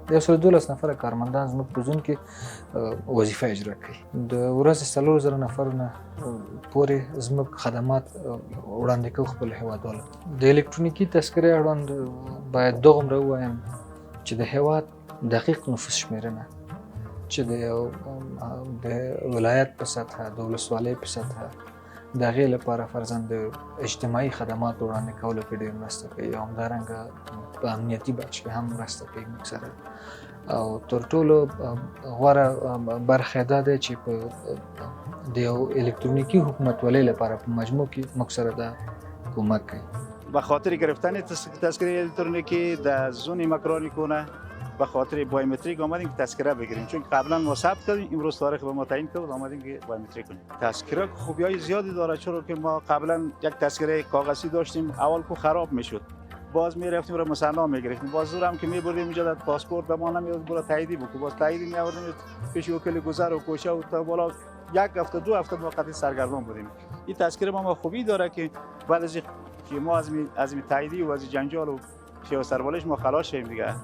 112 نفره کارمندان زموږ په زون کې وظیفه اجرا کوي. د ورځې 4000 نفرو نه پورې زموږ خدمات وړاندې کوو خپل هیوادوالو. د الکترونیکي تذکرې اړوند باید دغومره ووایم چې د هیواد دقیق نفوس شمېرنه چې د ولایت په سطحه د ولسوالۍ په سطحه د هغې لپاره فرضاً د اجتماعي خدماتو وړاندې کولو کې ډېر مرسته کوي او همدارنګه په امنیتي بخش کې هم مرسته کوي موږ سره. او تر ټولو غوره برخه دا ده چې په د یو الکترونیکي حکومتولۍ لپاره په مجموع کې موږ سره دا کمک کوي. به خاطر گرفتن تذکره الکترونیکی در زون مکرانیکونه به خاطر بایومتریک آمدیم که تذکره بگیریم، چون قبلا ما ثبت کردیم، امروز تاریخ به ما تعیین کرد آمدیم که بایومتریک کنیم. تذکره خوبیای زیادی داره، چرا که ما قبلا یک تذکره کاغذی داشتیم، اول کو خراب میشد، باز میرفتیم رو مصنع میگرفتیم، باز زور هم که میبردیم اینجا در پاسپورت به ما نمیاد برای تاییدی بکنیم، باز تاییدی میآوردیم پیش وکیل گذر و کوشه و تا بالا یک هفته دو هفته موقتی سرگردان بودیم. این تذکره ما خوبی داره که بعد از که ما از تاییدی و از جنجال و شیوه سربالش ما خلاص شیم دیگه،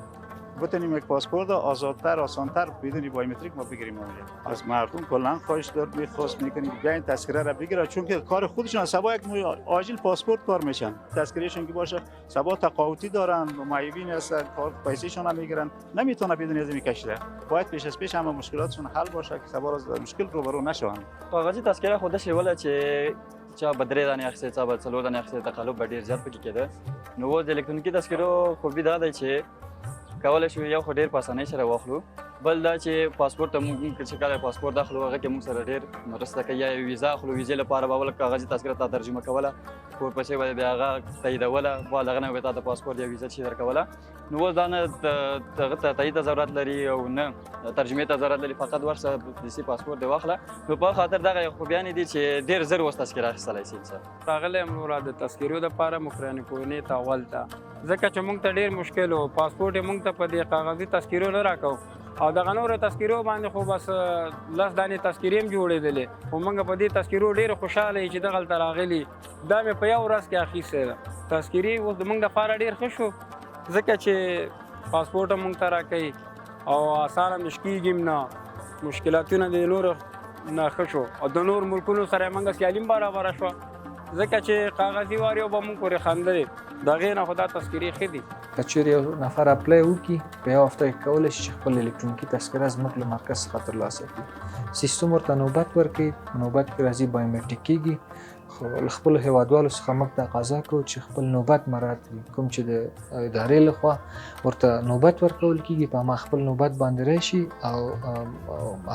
بتونیم یک پاسپورت آزادتر آسانتر بدون بایومتریک ما بگیریم. از مردم کلا خواهش میخواست میکنیم بیاین تذکره را بگیرن، چون که کار خودشون سبا یک آجیل پاسپورت کار میشن، تذکرهشون که باشه سبا تقاعدی دارن، معیبین هستن، کار پیسهشون هم میگیرن، نمیتونه بدون از این کشیده. باید پیش از پیش همه مشکلاتشون حل باشه که سبا از مشکل روبرو نشون. کاغذی تذکره خودش ولا چې چا به 3 دانې اخیستې چا به 4 دانې اخیستې، تقلب به ډېر زیات پکې کېده. نو اوس د الکترونیکي تذکرو خوبي دا دی چې کولی شو یو خو ډېر په اسانۍ سره واخلو، بل دا چې پاسپورت ته موږ چې کله پاسپورت اخلو هغه کې موږ سره ډېر مرسته کوي. یا ویزا اخلو، ویزې لپاره به اول کاغذي تذکره ته ترجمه کوله، ورپسې به بیا هغه تاییدوله، بعد هغه نه به تا ته پاسپورت یا ویزا چې درکوله. نو اوس دا نه دغه ته تایید ته ضرورت لري او نه ترجمې ته ضرورت لري، فقط ورشه دسي پاسپورت دې واخله. نو په خاطر دغه خوبیانې دي چې ډېر زر اوس تذکره اخیستلی شي انسان. راغلی یم نوره د تذکرو دپاره مکرانیکونې ته اول ته، ځکه چې موږ ته ډېر مشکل و، پاسپورټ یې موږ ته په دې کاغذي تذکرو نه راکو او دغه نورو تذکرو باندې خو بس 10 دانې تذکرې هم جوړېدلې، خو موږ په دې تذکرو ډېر خوشحاله یو چې دغلته راغلي. دا مې په یو ورځ کې اخیستی ده تذکرې. اوس زموږ دپاره ډېر ښه شو، ځکه چې پاسپورټ هم موږ ته راکوي او اسانه مش کېږي هم نه، مشکلاتونه د نورو نه ښه شو او د نور ملکونو سره یې موږ سیالي هم برابره شوه، ځکه چې کاغذي وار یو به موږ پورې خندلې، د هغې نه خو دا تذکرې ښې دي. که چېرې یو نفر اپلای وکړي په یوه هفته کې کولی شي چې خپل الکترونیکي تذکره زموږ له مرکز څخه ترلاسه کړي. سیستم ورته نوبت ورکوي، نوبت کې راځي بایومټریک کېږي. خو له خپلو هیوادوالو څخه موږ تقاضا کوو چې خپل نوبت مراعات کړي، کوم چې د ادارې لخوا ورته نوبت ورکول کېږي په هماغه خپل نوبت باندې راشي او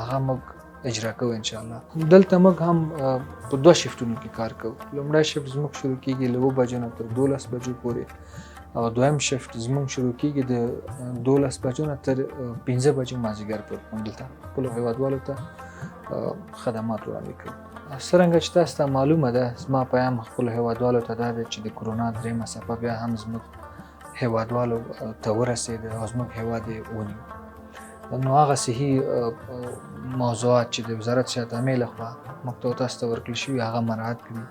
هغه موږ اجرا کوو انشاءالله. دلته موږ هم په 2 شفټونو کې کار کوو. لومړی شفټ زموږ شروع کېږي له 7 بجو نه تر 12 بجو پورې، او دویم شفټ زموږ شروع کېږي د 12 بجو نه تر 15 بجو مازدیګر پورې. موږ دلته خپلو هیوادوالو ته خدمات وړاندې کوو. څرنګه چې تاسو ته معلومه ده، زما پیام خپلو هیوادوالو ته دا دی چې د کرونا 3مه څپه بیا هم زموږ هیوادوالو ته ورسېده او زموږ هیواد یې ونیو. نو هغه صحي موضوعات چې د وزارت صحت عامې لخوا موږ ته تاسو ته ورکړل شوي هغه مراعات کړي.